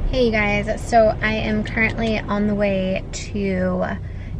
Hey you guys, so I am currently on the way to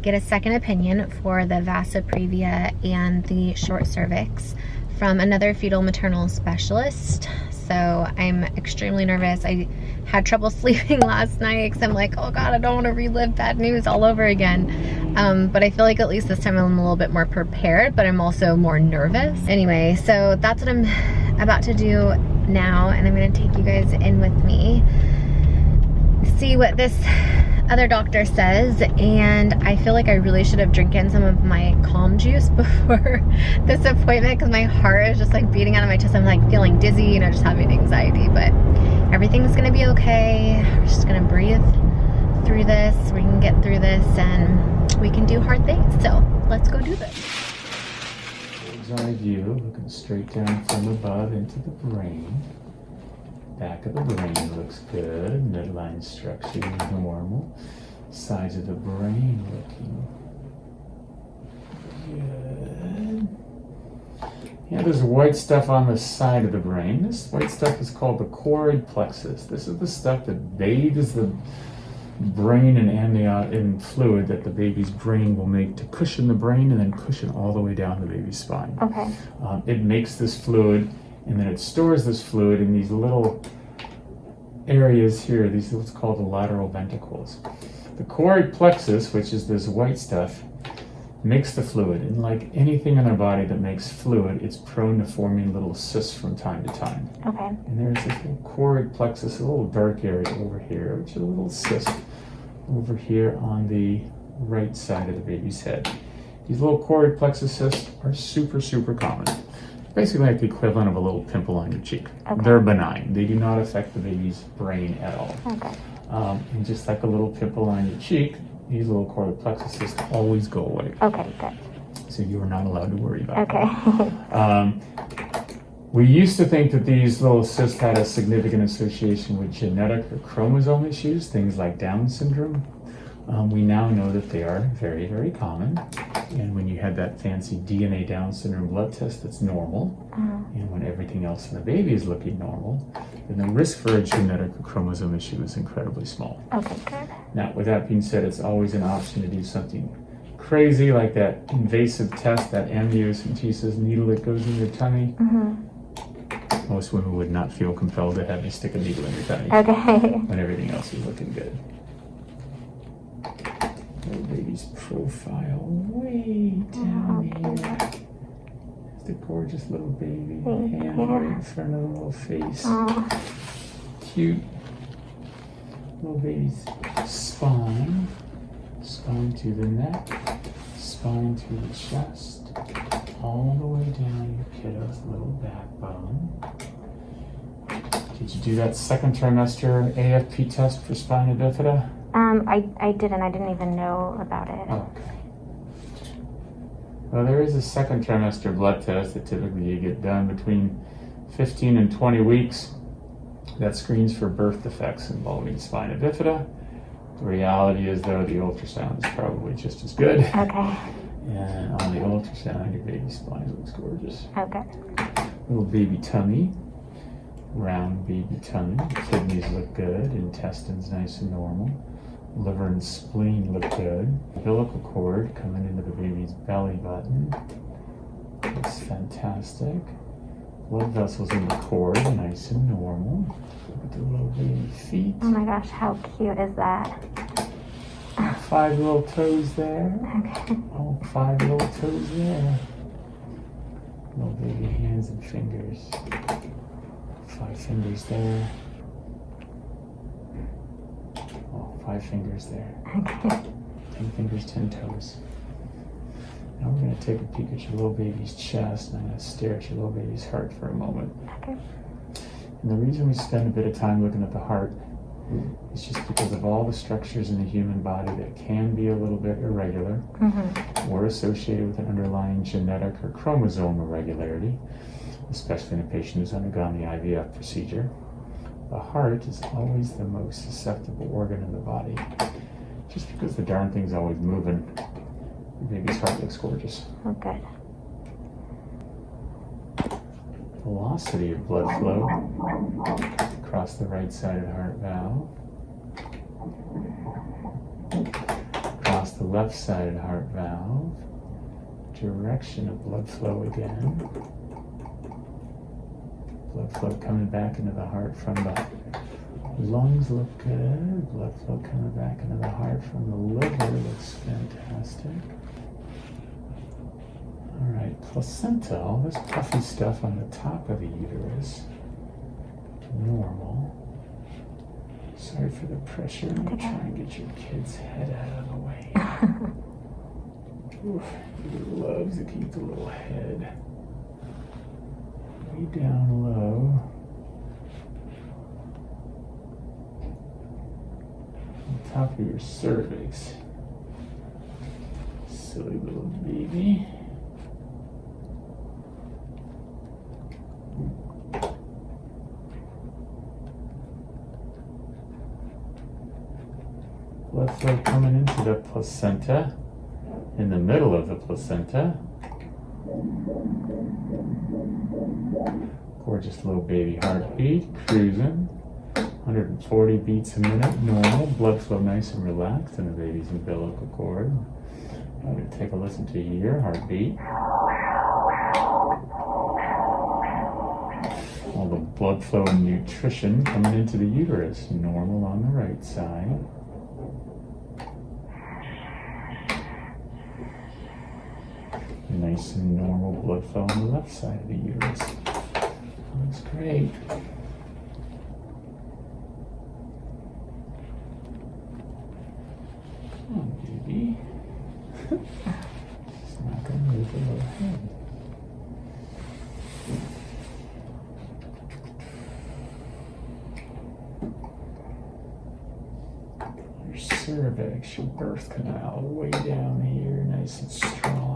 get a second opinion for the vasa previa and the short cervix from another fetal maternal specialist. So I'm extremely nervous. I had trouble sleeping last night because I'm like, oh god, I don't want to relive bad news all over again. But I feel like at least this time I'm a little bit more prepared, but I'm also more nervous. Anyway, so that's what I'm about to do now, and I'm going to take you guys in with me, see what this other doctor says. And I feel like I really should have drinking some of my calm juice before this appointment because my heart is just like beating out of my chest. I'm like feeling dizzy, you know, just having anxiety, but everything's gonna be okay. We're just gonna breathe through this. We can get through this and we can do hard things. So let's go do this. Bird's eye view, looking straight down from above into the brain. Back of the brain looks good. Midline structure is normal. Sides of the brain looking good. Yeah, there's white stuff on the side of the brain. This white stuff is called the choroid plexus. This is the stuff that bathes the brain in amniotic in fluid that the baby's brain will make to cushion the brain and then cushion all the way down the baby's spine. Okay. It makes this fluid, and then it stores this fluid in these little areas here. These are what's called the lateral ventricles. The choroid plexus, which is this white stuff, makes the fluid. And like anything in our body that makes fluid, it's prone to forming little cysts from time to time. Okay. And there's this little choroid plexus, a little dark area over here, which is a little cyst over here on the right side of the baby's head. These little choroid plexus cysts are super, super common. Basically like the equivalent of a little pimple on your cheek. Okay. They're benign. They do not affect the baby's brain at all. Okay. And just like a little pimple on your cheek, these little choroid plexuses always go away. Okay, good. So you are not allowed to worry about them. We used to think that these little cysts had a significant association with genetic or chromosome issues, things like Down syndrome. We now know that they are very, very common. And when you have that fancy DNA Down syndrome blood test that's normal, and when everything else in the baby is looking normal, then the risk for a genetic or chromosome issue is incredibly small. Okay, good. Now, with that being said, it's always an option to do something crazy like that invasive test, that amniocentesis needle that goes in your tummy. Most women would not feel compelled to have you stick a needle in your tummy when everything else is looking good. Little baby's profile way down here. It's the gorgeous little baby. Hand right in front of the little face. Cute. Little baby's spine. Spine to the neck. Spine to the chest. All the way down your kiddo's little backbone. Did you do that second trimester AFP test for spina bifida? I didn't. I didn't even know about it. Okay. Well, there is a second trimester blood test that typically you get done between 15 and 20 weeks that screens for birth defects involving spina bifida. The reality is, though, the ultrasound is probably just as good. Okay. And on the ultrasound, your baby's spine looks gorgeous. Okay. Little baby tummy. Round baby tummy. Kidneys look good. Intestines nice and normal. Liver and spleen look good. Umbilical cord coming into the baby's belly button. Looks fantastic. Blood vessels in the cord, nice and normal. Look at the little baby feet. Oh my gosh, how cute is that? 5 little toes there. Okay. Oh, 5 little toes there. Little baby hands and fingers. 5 fingers there. Oh, 5 fingers there. Okay. 10 fingers, 10 toes. Now we're going to take a peek at your little baby's chest, and I'm going to stare at your little baby's heart for a moment. Okay. And the reason we spend a bit of time looking at the heart is just because of all the structures in the human body that can be a little bit irregular or associated with an underlying genetic or chromosome irregularity, especially in a patient who's undergone the IVF procedure. The heart is always the most susceptible organ in the body, just because the darn thing's always moving. Your baby's heart looks gorgeous. Oh, good. Velocity of blood flow across the right-sided heart valve. Across the left-sided heart valve. Direction of blood flow again. Blood flow coming back into the heart from the lungs look good. Blood flow coming back into the heart from the liver looks fantastic. All right, placenta, all this puffy stuff on the top of the uterus, normal. Sorry for the pressure. I'm gonna try and get your kid's head out of the way. Oof, he loves to keep the little head way down low. On top of your cervix. Silly little baby. Blood flow coming into the placenta, in the middle of the placenta. Gorgeous little baby heartbeat, cruising. 140 beats a minute, normal. Blood flow nice and relaxed in the baby's umbilical cord. I'm going to take a listen to your heartbeat. All the blood flow and nutrition coming into the uterus, normal on the right side. Nice and normal blood flow on the left side of the uterus. Looks great. Come on, baby. Just not going to move the little head. Your cervix, your birth canal, way down here, nice and strong.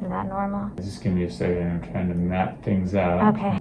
Is that normal? Just give me a second. I'm trying to map things out. Okay.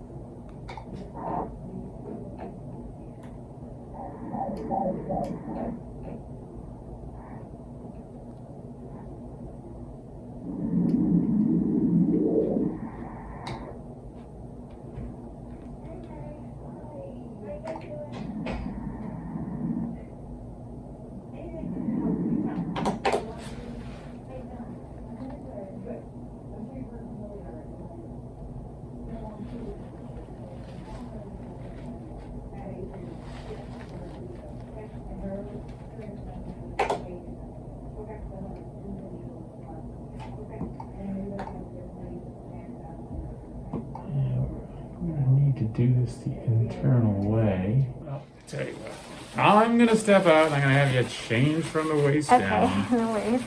To do this the internal way. Well, I'll tell you what. I'm gonna step out and I'm gonna have you change from the waist down. Okay, no worries.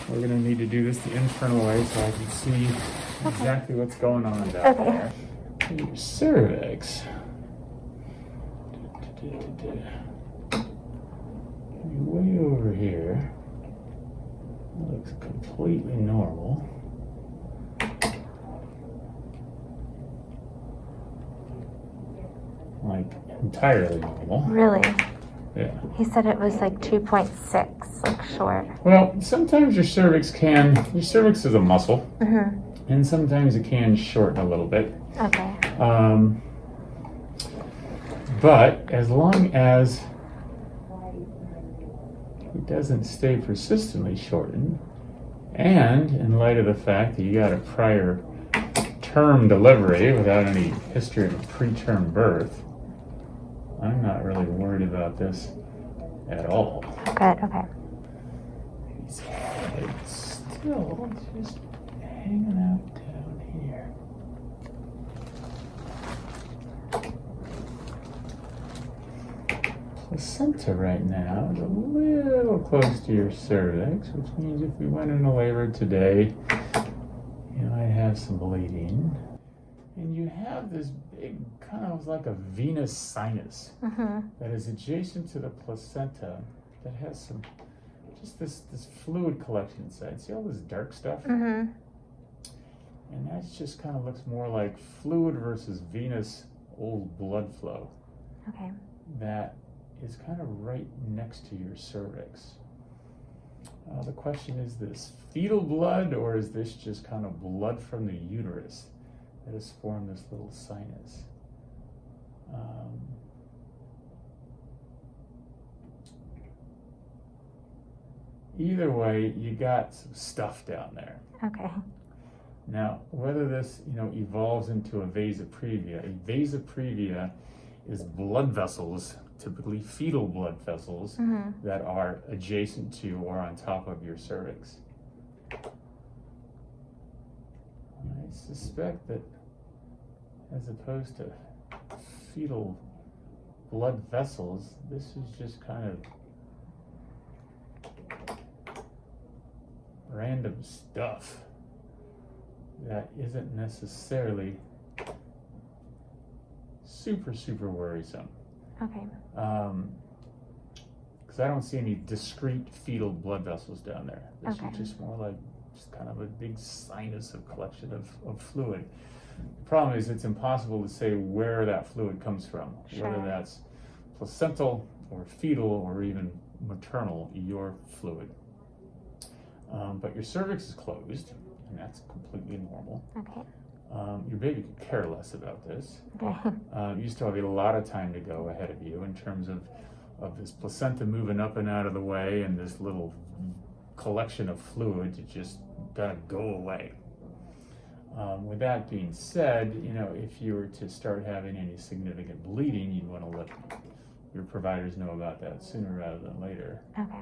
We're gonna need to do this the internal way so I can see exactly what's going on down there. Your cervix. Way over here. That looks completely normal. Like entirely normal. Really? Yeah. He said it was like 2.6, like short. Well, sometimes your cervix is a muscle, Mm-hmm. and sometimes it can shorten a little bit. Okay. But as long as it doesn't stay persistently shortened, and in light of the fact that you got a prior term delivery without any history of a preterm birth, I'm not really worried about this at all. Good, okay. He's still just hanging out down here. placenta right now is a little close to your cervix, which means if we went into labor today, you might have some bleeding. And you have this big, kind of like a venous sinus that is adjacent to the placenta that has some, just this fluid collection inside. See all this dark stuff? And that just kind of looks more like fluid versus venous old blood flow. Okay. That is kind of right next to your cervix. The question is this fetal blood, or is this just kind of blood from the uterus that has formed this little sinus? Either way, you got some stuff down there. Okay. Now, whether this, evolves into a vasa previa is blood vessels, typically fetal blood vessels, that are adjacent to or on top of your cervix. I suspect that as opposed to fetal blood vessels, this is just kind of random stuff that isn't necessarily super worrisome. Okay. Because I don't see any discrete fetal blood vessels down there. This is just more like just kind of a big sinus of collection of fluid. The problem is it's impossible to say where that fluid comes from, whether that's placental or fetal or even maternal, your fluid. But your cervix is closed, and that's completely normal. Okay. Your baby could care less about this. Okay. You still have a lot of time to go ahead of you in terms of this placenta moving up and out of the way and this little collection of fluid to just gotta go away. With that being said, if you were to start having any significant bleeding, you'd want to let your providers know about that sooner rather than later. Okay.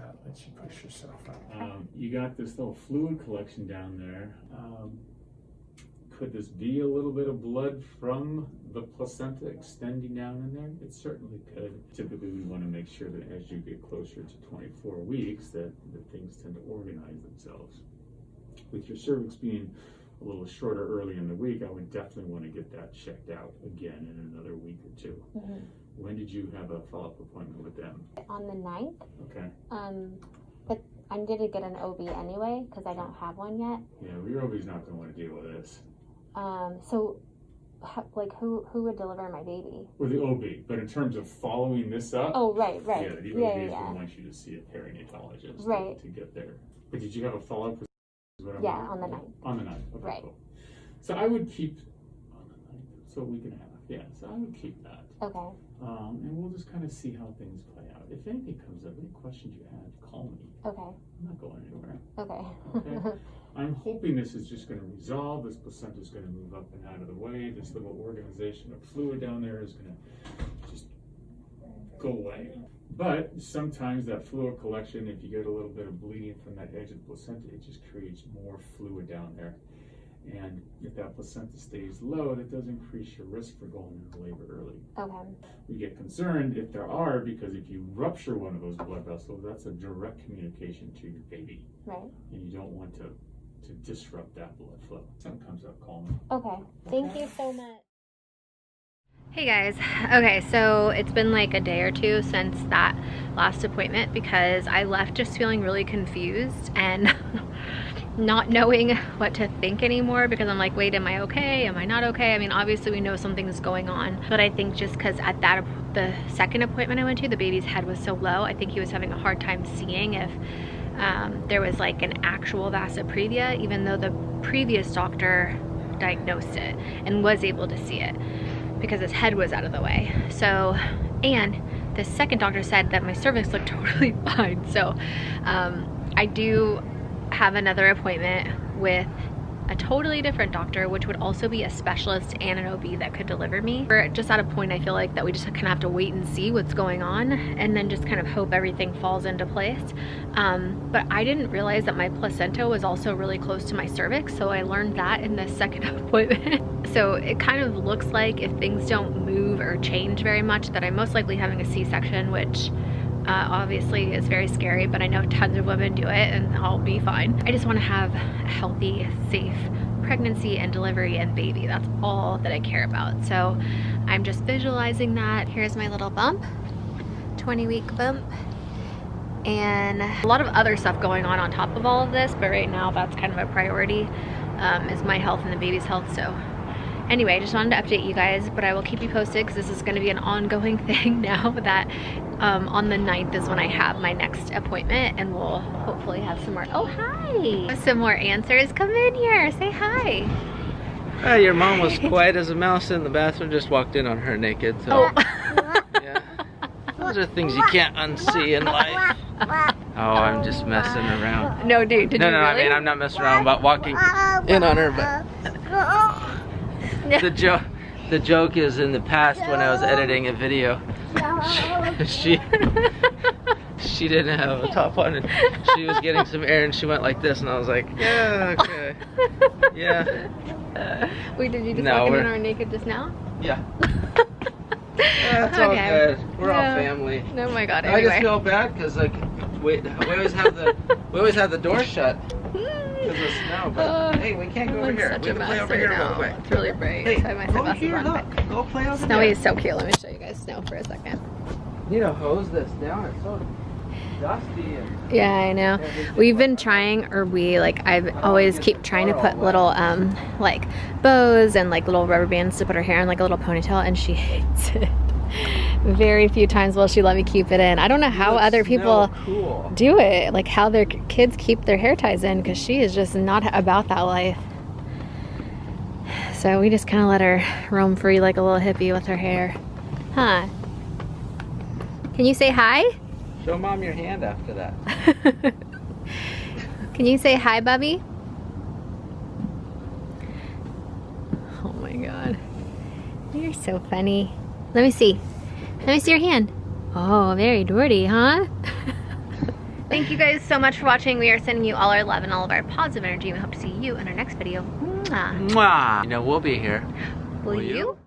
Out, let you push yourself up. You got this little fluid collection down there. Could this be a little bit of blood from the placenta extending down in there? It certainly could. Typically, we want to make sure that as you get closer to 24 weeks, that things tend to organize themselves. With your cervix being a little shorter early in the week, I would definitely want to get that checked out again in another week or two. When did you have a follow-up appointment with them? On the 9th. Okay. But I'm going to get an OB anyway because I don't have one yet. Yeah, well, your OB's not going to want to deal with this. So, like, who would deliver my baby? Or the OB, but in terms of following this up. Oh, right. Yeah, the OB is going to want you to see a perinatologist to get there. But did you have a follow-up? Yeah, on the 9th. On the 9th. Okay, right. Cool. So I would keep on the 9th. So a week and a half. Yeah, so I would keep that. Okay. And we'll just kind of see how things play out. If anything comes up, any questions you have, call me. Okay. I'm not going anywhere. Okay. I'm hoping this is just going to resolve. This placenta is going to move up and out of the way. This little organization of fluid down there is going to just go away. But sometimes that fluid collection, if you get a little bit of bleeding from that edge of the placenta, it just creates more fluid down there. And if that placenta stays low, that does increase your risk for going into labor early. Okay. We get concerned if there are, because if you rupture one of those blood vessels, that's a direct communication to your baby. Right. And you don't want to disrupt that blood flow. If something comes up, call me. Okay. Thank you so much. Hey guys, okay, so it's been like a day or two since that last appointment because I left just feeling really confused and not knowing what to think anymore because I'm like, wait, am I okay? Am I not okay? I mean, obviously we know something's going on, but I think just because at the second appointment I went to, the baby's head was so low, I think he was having a hard time seeing if there was like an actual vasa previa, even though the previous doctor diagnosed it and was able to see it because his head was out of the way. So, and the second doctor said that my cervix looked totally fine. So I do have another appointment with a totally different doctor, which would also be a specialist and an OB that could deliver me. We're just at a point, I feel like, that we just kind of have to wait and see what's going on and then just kind of hope everything falls into place. But I didn't realize that my placenta was also really close to my cervix, so I learned that in the second appointment. So it kind of looks like if things don't move or change very much, that I'm most likely having a C-section, which obviously is very scary, but I know tons of women do it and I'll be fine. I just want to have a healthy, safe pregnancy and delivery and baby. That's all that I care about. So I'm just visualizing that. Here's my little bump, 20-week bump. And a lot of other stuff going on top of all of this, but right now that's kind of a priority, is my health and the baby's health. So anyway, I just wanted to update you guys, but I will keep you posted because this is going to be an ongoing thing now that on the 9th is when I have my next appointment, and we'll hopefully have some more. Oh, hi! Some more answers. Come in here. Say hi. Your mom was quiet as a mouse in the bathroom, just walked in on her naked. So, yeah. Those are things you can't unsee in life. Oh, I'm just messing around. No, dude, did you really? I mean, I'm not messing around about walking in on her, but the joke is in the past when I was editing a video, she didn't have a top on and she was getting some air and she went like this and I was like, yeah, okay, yeah. Wait, did you just walk in on her naked just now? Yeah. That's all good. We're all family. Oh my god. Anyway. I just feel bad because like we always have the door shut because of snow. But hey, we can't go over here. We have to play over here real quick. It's really bright. Hey, go here, look. Go play over there. Snowy is so cute. Let me show you guys snow for a second. You need to hose this down. It's so dusty. Yeah, I know. We've been trying, or I always keep trying to put little like bows and like little rubber bands to put her hair in like a little ponytail, and she hates it. Very few times will she let me keep it in. I don't know how other people do it, like how their kids keep their hair ties in, because she is just not about that life. So we just kind of let her roam free like a little hippie with her hair. Huh? Can you say hi? Show mom your hand after that. Can you say hi, Bubby? Oh my god. You're so funny. Let me see. Let me see your hand. Oh, very dirty, huh? Thank you guys so much for watching. We are sending you all our love and all of our positive energy. We hope to see you in our next video. Mwah. Mwah. You know, we'll be here. Will you?